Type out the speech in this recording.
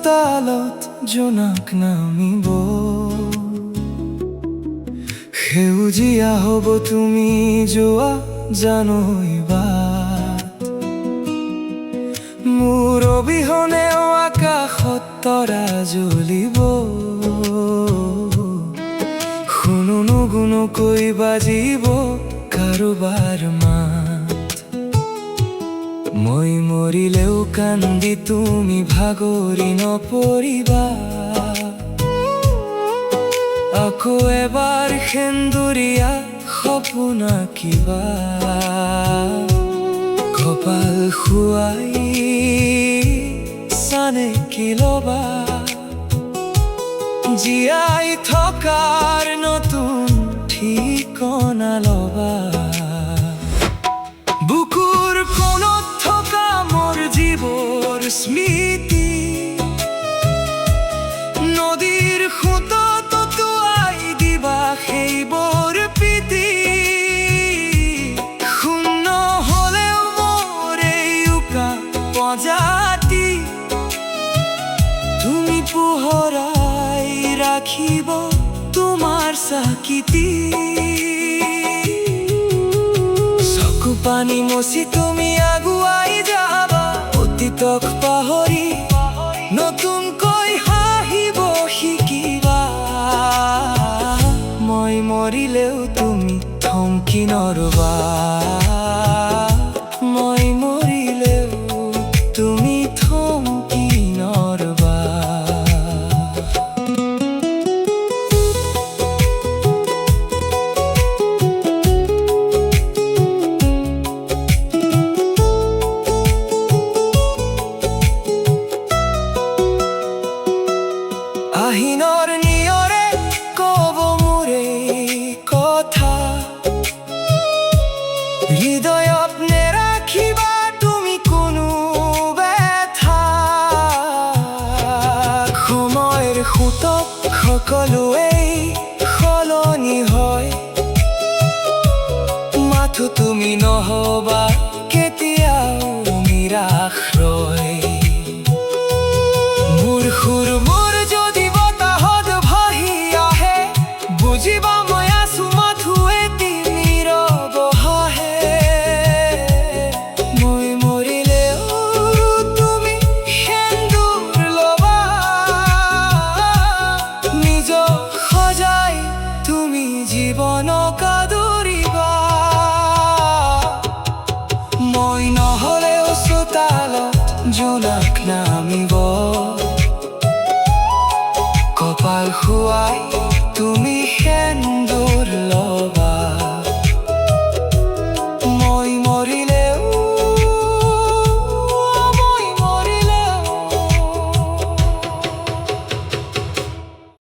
চোতালত জোনাক নামিব, সেউজীয়া হ'ব তুমি যোৱা জানৈবা। মোৰ অবিহনেও আকাশত তৰা জ্বলিব, শুনো নুগুনোকৈ বাজিব কাৰোবাৰ মাত। মই মৰিলেও কান্দি তুমি ভাগৰি নপৰিবা, আকৌ এবাৰ সেন্দুৰীয়া সপোন আঁকিবা। কপাল খুৱাই চানেকি ল'বা, জীয়াই থকাৰ নতুন ঠিকনা ল'বা। বুকুৰ কোণত থকা মোৰ জীৱৰ স্মৃতি, নদীৰ সোঁতত উটুৱাই দিবা সেইবোৰ প্ৰীতি। শূন্য হ'লেও মোৰ এই উকা প্ৰজাতি, তুমি পোহৰাই ৰাখিব তোমাৰ চাকিতি। চকু পানী মচি তুমি আগুৱাই যাবা, অতীতক পাহৰি নতুনকৈ হাঁহিব শিকিবা। মই মৰিলেও তুমি থমকি নৰবা, মই মৰিলেও তুমি থমকি নৰবা। আহিনৰ নিয়ৰে ক'ব মোৰে কথা, হৃদয়ত নেৰাখিবা তুমি কোনো ব্যথা। সময়ৰ সোঁতত সকলোৱেই সলনি হয়, মাথো তুমি নহবা কেতিয়াও নিৰাশ ৰয়। মোৰ সুৰ মোৰ যদি বতাহত ভাহি আহে, বুজিবা মই আছো মাথো এটি নীৰৱ হাঁহে। মই মৰিলেও তুমি সেন্দুৰ ল'বা, নিজক সজাই তুমি জীৱনক আদৰিবা। মই নহ'লেও চোতালত জোনাক নামিব, কপাল খুৱাই তুমি